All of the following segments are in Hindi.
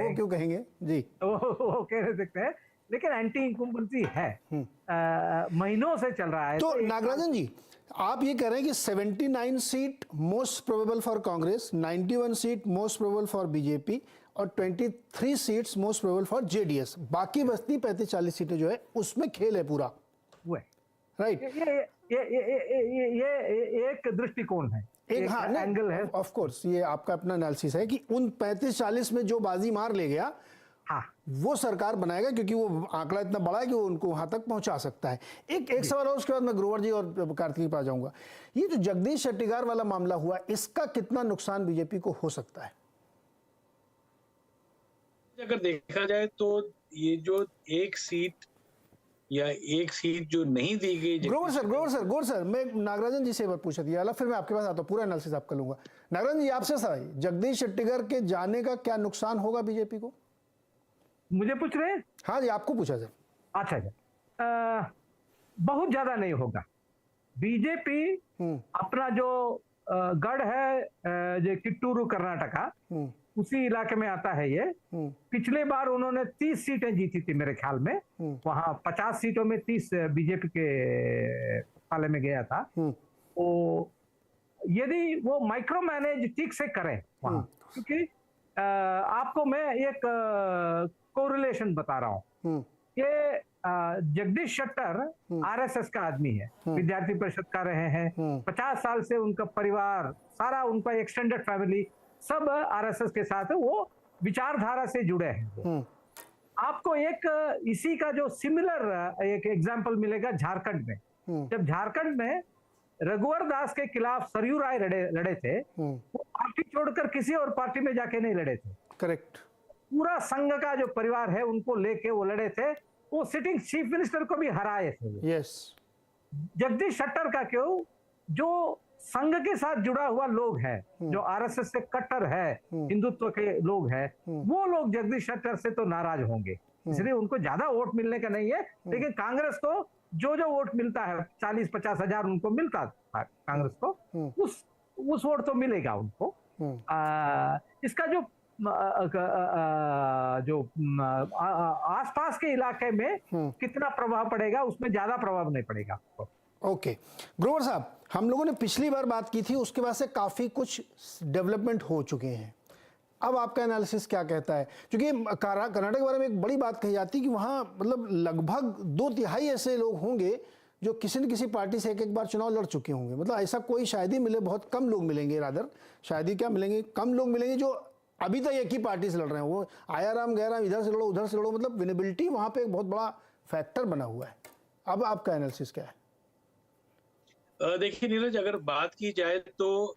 वो क्यों कहेंगे जी। वो कह नहीं सकते हैं, लेकिन एंटी इंकुम्बेंसी है, महीनों से चल रहा है। तो नागराजन जी, आप ये कह रहे हैं कि 79 seat most probable for Congress, 91 seat most probable for BJP और 23 seats most probable for JDS, बाकी बस्ती 35-40 सीटें जो है उसमें खेल है पूरा, वो है राइट? ये एक दृष्टिकोण है, एक हाँ, एंगल है। ऑफ कोर्स ये आपका अपना एनालिसिस है कि उन 35-40 में जो बाजी मार ले गया, हाँ, वो सरकार बनाएगा, क्योंकि वो आंकड़ा इतना बड़ा है कि वो उनको वहां तक पहुंचा सकता है। एक सवाल और, उसके बाद मैं ग्रोवर जी और कार्तिक के पास जाऊंगा। ये जो जगदीश शेट्टीगार वाला मामला हुआ, इसका कितना नुकसान बीजेपी को हो सकता है? अगर देखा जाए तो ये जो एक सीट जो नहीं दी गई, ग्रोवर सर, मैं नागराजन जी से एक बार पूछा था, फिर मैं आपके पास आता हूं, पूरा एनालिसिस आपका लूंगा। नागराजन जी, आपसे सर, जगदीश शेट्टीगार के जाने का क्या नुकसान होगा बीजेपी को? मुझे पूछ रहे हैं? हाँ जी, आपको पूछा सर। अच्छा अच्छा, बहुत ज्यादा नहीं होगा। बीजेपी अपना जो गढ़ है, जो किट्टूरू कर्नाटका, उसी इलाके में आता है ये। पिछले बार उन्होंने 30 सीटें जीती थी मेरे ख्याल में, वहां 50 सीटों में 30 बीजेपी के पाले में गया था। तो यदि वो माइक्रो मैनेज ठीक से करें वहां, क्योंकि आपको मैं एक कोरिलेशन बता रहा हूं कि जगदीश शेट्टर आरएसएस का आदमी है, विद्यार्थी परिषद का रहे हैं, 50 साल से उनका परिवार, सारा उनका एक्सटेंडेड फैमिली सब आरएसएस के साथ है, वो विचारधारा से जुड़े हैं। आपको एक इसी का जो सिमिलर एक एग्जांपल मिलेगा झारखंड में। जब झारखंड में रघुवर दास के खिलाफ सरयू राय लड़े थे, वो पार्टी छोड़कर किसी और पार्टी में जाके नहीं लड़े थे। करेक्ट। पूरा संघ का जो परिवार है उनको लेके वो लड़े थे, वो सिटिंग चीफ मिनिस्टर को भी हराए थे। यस। जगदीश शेट्टर का क्यों, जो संघ के साथ जुड़ा हुआ लोग है, जो आरएसएस से कट्टर है, हिंदुत्व के लोग हैं, वो लोग जगदीश शेट्टर से तो नाराज होंगे, इसलिए उनको ज्यादा वोट मिलने का नहीं है। लेकिन कांग्रेस को जो वोट मिलता है, 40-50 हजार उनको मिलता था कांग्रेस को, उस वोट तो मिलेगा उनको। इसका जो आसपास के इलाके में कितना प्रभाव पड़ेगा, उसमें ज्यादा प्रभाव नहीं पड़ेगा। ओके ग्रोवर साहब, हम लोगों ने पिछली बार बात की थी, उसके बाद से काफी कुछ डेवलपमेंट हो चुके हैं। अब आपका एनालिसिस क्या कहता है? क्योंकि कर्नाटक के बारे में एक बड़ी बात कही जाती है कि वहां मतलब लगभग 2/3 ऐसे लोग होंगे जो किसी न किसी पार्टी से एक बार चुनाव लड़ चुके होंगे। मतलब ऐसा कोई शायद ही मिले, बहुत कम लोग मिलेंगे, रादर शायद ही क्या मिलेंगे, कम लोग मिलेंगे जो अभी तक एक ही पार्टी से लड़ रहे हैं। वो आया राम गया राम, इधर से लड़ो उधर से लड़ो, मतलब विनेबिलिटी वहां पे एक बहुत बड़ा फैक्टर बना हुआ है। अब आपका एनालिसिस क्या है? देखिए नीरज, अगर बात की जाए तो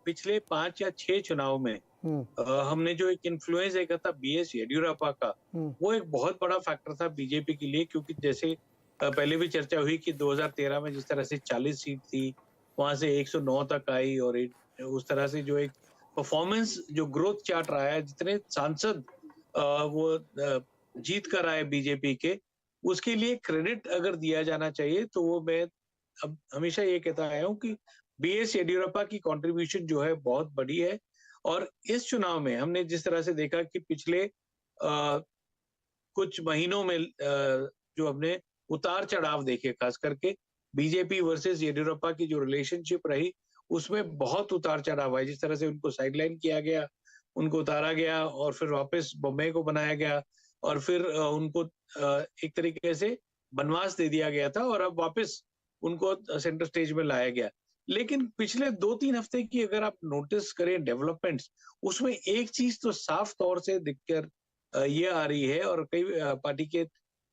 पिछले 5 या 6 चुनाव में हमने जो एक इन्फ्लुएंस देखा था बीएस येडियुरप्पा का, वो एक बहुत बड़ा फैक्टर था बीजेपी के लिए। क्योंकि जैसे पहले भी चर्चा हुई कि 2013 में जिस तरह से 40 सीट थी, वहां से 109 तक आई, और उस तरह से जो एक परफॉर्मेंस, जो ग्रोथ चार्ट रहा है, जितने सांसद वो जीत कर आए बीजेपी के, उसके लिए क्रेडिट अगर दिया जाना चाहिए तो वो मैं अब हमेशा ये कहता आया हूँ कि बीएस येडियुरप्पा की कंट्रीब्यूशन जो है बहुत बड़ी है। और इस चुनाव में हमने जिस तरह से देखा कि पिछले कुछ महीनों में जो हमने उतार चढ़ाव देखे, खास करके बीजेपी वर्सेस येडियुरप्पा की जो रिलेशनशिप रही, उसमें बहुत उतार चढ़ाव है। जिस तरह से उनको साइडलाइन किया गया, उनको उतारा गया, और फिर वापस बॉम्बे को बनाया गया, और फिर उनको एक तरीके से बनवास दे दिया गया था, और अब वापस उनको सेंटर स्टेज में लाया गया। लेकिन पिछले 2-3 हफ्ते की अगर आप नोटिस करें डेवलपमेंट्स, उसमें एक चीज तो साफ तौर से दिखकर ये आ रही है, और कई पार्टी के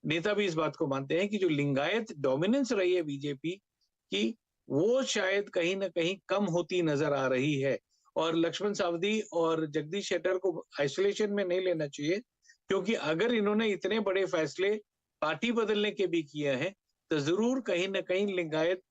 नेता भी इस बात को मानते हैं कि जो लिंगायत डोमिनेंस रही है बीजेपी की, वो शायद कहीं ना कहीं कम होती नजर आ रही है। और लक्ष्मण सावदी और जगदीश शेट्टर को आइसोलेशन में नहीं लेना चाहिए, क्योंकि अगर इन्होंने इतने बड़े फैसले पार्टी बदलने के भी किए हैं, तो जरूर कहीं ना कहीं लिंगायत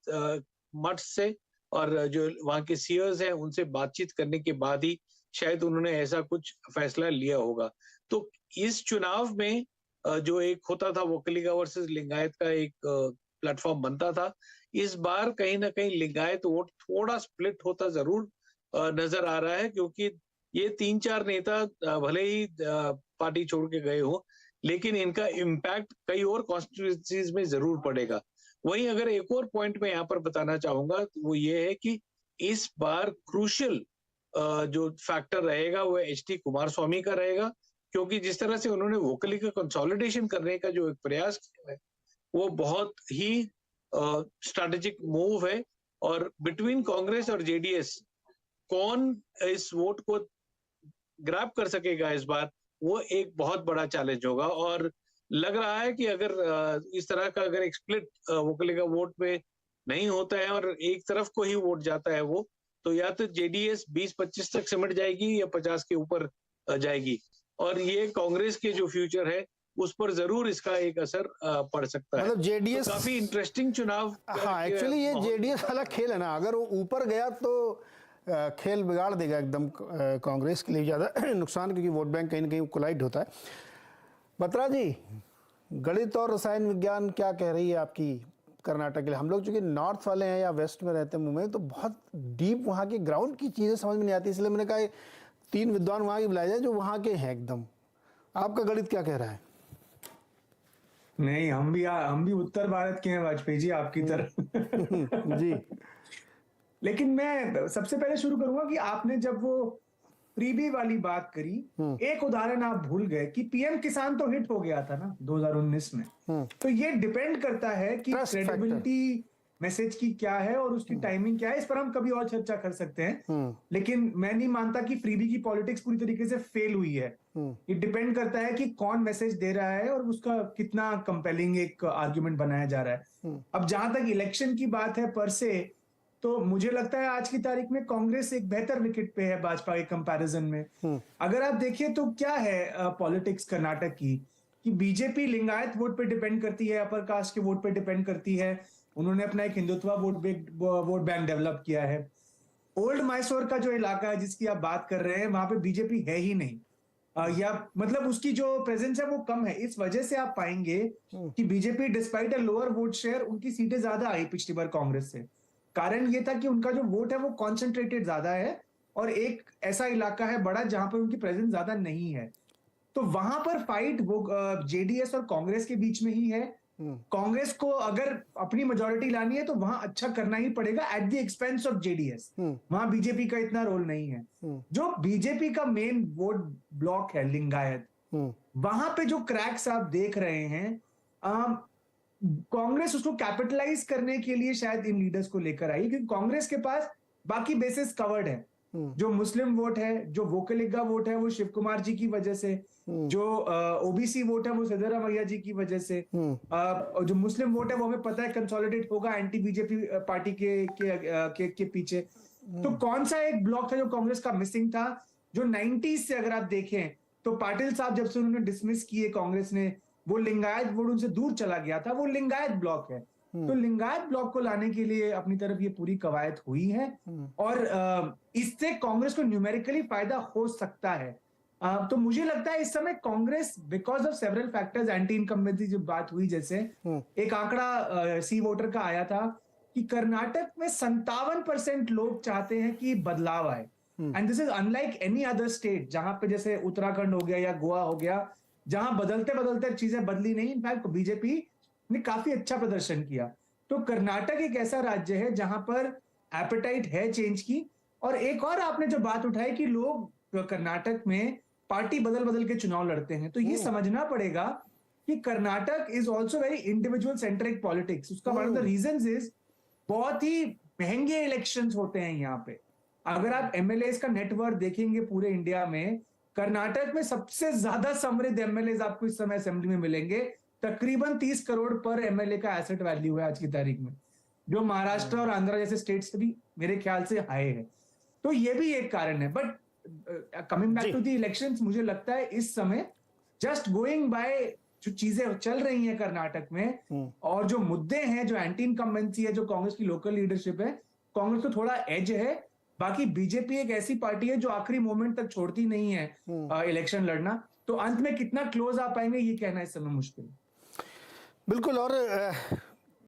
मठ से और जो वहां के सीयर्स हैं उनसे बातचीत करने के बाद ही शायद उन्होंने ऐसा कुछ फैसला लिया होगा। तो इस चुनाव में जो एक होता था वोकलिगा वर्सेस लिंगायत का एक प्लेटफॉर्म बनता था, इस बार कहीं ना कहीं लिंगायत वोट थोड़ा स्प्लिट होता जरूर नजर आ रहा है, क्योंकि ये 3-4 नेता भले ही पार्टी छोड़ के गए हो, लेकिन इनका इम्पैक्ट कई और कॉन्स्टिट्यूएंसीज में जरूर पड़ेगा। वहीं अगर एक और पॉइंट मैं यहाँ पर बताना चाहूंगा तो वो ये है कि इस बार क्रूशियल जो फैक्टर रहेगा वो एचडी कुमारस्वामी का रहेगा, क्योंकि जिस तरह से उन्होंने वोकली का कंसोलिडेशन करने का जो एक प्रयास किया है वो बहुत ही स्ट्रैटेजिक मूव है। और बिटवीन कांग्रेस और जेडीएस कौन इस वोट को ग्रैब कर सकेगा इस बार, वो एक बहुत बड़ा चैलेंज होगा। और लग रहा है कि अगर इस तरह का अगर एक स्प्लिट वोकली का वोट में नहीं होता है और एक तरफ को ही वोट जाता है वो, तो या तो जेडीएस 20-25 तक सिमट जाएगी या 50 के ऊपर जाएगी, और ये कांग्रेस के जो फ्यूचर है उस पर जरूर इसका एक असर पड़ सकता है। मतलब जेडीएस तो काफी इंटरेस्टिंग चुनाव। हाँ, एक्चुअली ये जेडीएस वाला खेल है ना, अगर वो ऊपर गया तो खेल बिगाड़ देगा एकदम कांग्रेस के लिए ज़्यादा नुकसान, क्योंकि वोट बैंक कहीं ना कहीं कोलाइड होता है। बत्रा जी, गणित और रसायन विज्ञान क्या कह रही है आपकी कर्नाटक के लिए? हम लोग चूंकि नॉर्थ वाले हैं या वेस्ट में रहते हैं मुंबई, तो बहुत डीप वहाँ की ग्राउंड की चीज़ें समझ में नहीं आती, इसलिए मैंने कहा 3 विद्वान वहाँ की बुलाए जाए जो वहाँ के हैं एकदम। आपका गणित क्या कह रहा है? नहीं, हम भी उत्तर भारत के हैं वाजपेयी जी, आपकी तरह। जी। लेकिन मैं सबसे पहले शुरू करूंगा कि आपने जब वो फ्रीबी वाली बात करी, एक उदाहरण आप भूल गए कि पीएम किसान तो हिट हो गया था ना 2019 में। तो ये डिपेंड करता है कि क्रेडिबिलिटी मैसेज की क्या है और उसकी टाइमिंग क्या है। इस पर हम कभी और चर्चा कर सकते हैं, लेकिन मैं नहीं मानता कि फ्रीबी की पॉलिटिक्स पूरी तरीके से फेल हुई है। ये डिपेंड करता है कि कौन मैसेज दे रहा है और उसका कितना कंपेलिंग एक आर्ग्यूमेंट बनाया जा रहा है। अब जहां तक इलेक्शन की बात है पर से, तो मुझे लगता है आज की तारीख में कांग्रेस एक बेहतर विकेट पे है भाजपा के कंपैरिजन में। अगर आप देखिए तो क्या है पॉलिटिक्स कर्नाटक की, कि बीजेपी लिंगायत वोट पे डिपेंड करती है, अपर कास्ट के वोट पे डिपेंड करती है। उन्होंने अपना एक हिंदुत्व वोट बैंक डेवलप किया है। ओल्ड मैसूर का जो इलाका है जिसकी आप बात कर रहे हैं, वहां पे बीजेपी है ही नहीं, या मतलब उसकी जो प्रेजेंस है वो कम है। इस वजह से आप पाएंगे कि BJP despite a lower vote share, उनकी सीटें ज्यादा आई पिछली बार कांग्रेस से। कारण ये था कि उनका जो वोट है वो कॉन्सेंट्रेटेड ज्यादा है और एक ऐसा इलाका है बड़ा जहां पर उनकी प्रेजेंस ज्यादा नहीं है। तो वहां पर फाइट वो जेडीएस और कांग्रेस के बीच में ही है। कांग्रेस को अगर अपनी मेजोरिटी लानी है तो वहां अच्छा करना ही पड़ेगा at the expense of JDS. वहां बीजेपी का इतना रोल नहीं है। जो बीजेपी का मेन वोट ब्लॉक है लिंगायत, वहां पे जो क्रैक्स आप देख रहे हैं, कांग्रेस उसको कैपिटलाइज करने के लिए शायद इन लीडर्स को लेकर आई, क्योंकि कांग्रेस के पास बाकी बेसिस कवर्ड है। जो मुस्लिम वोट है, जो वोकलिगा वोट है वो शिव कुमार जी की वजह से, जो ओबीसी वोट है वो सिद्धरामैया जी की वजह से, जो मुस्लिम वोट है वो हमें पता है कंसोलिडेट होगा एंटी बीजेपी पार्टी के पीछे। तो कौन सा एक ब्लॉक था जो कांग्रेस का मिसिंग था? जो 90s से अगर आप देखें तो पाटिल साहब जब से उन्होंने डिसमिस किए कांग्रेस ने, वो लिंगायत वोट उनसे दूर चला गया था, वो लिंगायत ब्लॉक है। तो लिंगायत ब्लॉक को लाने के लिए अपनी तरफ ये पूरी कवायद हुई है और इससे कांग्रेस को न्यूमेरिकली फायदा हो सकता है। तो मुझे लगता है इस समय Congress because of several factors, anti incumbency जो बात हुई, जैसे एक आंकड़ा सी वोटर का आया था कि कर्नाटक में 57% लोग चाहते हैं कि बदलाव आए। And this is unlike any other state, जहां पे जैसे उत्तराखंड हो गया या गोवा हो गया, जहां बदलते बदलते चीजें बदली नहीं। इनफैक्ट बीजेपी ने काफी अच्छा प्रदर्शन किया। तो कर्नाटक एक ऐसा राज्य है जहां पर एपेटाइट है चेंज की। और एक और आपने जो बात उठाई कि लोग कर्नाटक में पार्टी बदल बदल के चुनाव लड़ते हैं, तो ये समझना पड़ेगा कि Karnataka is also very individual centric politics. उसका one of the reasons is बहुत ही महंगे इलेक्शंस होते हैं यहाँ पे। अगर आप एमएलए का नेटवर्क देखेंगे पूरे इंडिया में, कर्नाटक में सबसे ज्यादा समृद्ध एमएलए आपको इस समय असेंबली में मिलेंगे। तकरीबन 30 करोड़ पर एमएलए का एसेट वैल्यू है आज की तारीख में, जो महाराष्ट्र और आंध्र जैसे स्टेट से भी मेरे ख्याल से हाई है। तो ये भी एक कारण है। But coming back to the elections, मुझे लगता है इस समय जस्ट गोइंग बाय जो चीजें चल रही हैं कर्नाटक में और जो मुद्दे हैं, जो एंटी इनकम्बेंसी है, जो कांग्रेस की लोकल लीडरशिप है, कांग्रेस को थोड़ा एज है। बाकी बीजेपी एक ऐसी पार्टी है जो आखिरी मोमेंट तक छोड़ती नहीं है इलेक्शन लड़ना। तो अंत में कितना क्लोज आ पाएंगे ये कहना इस समय मुश्किल है। बिल्कुल। और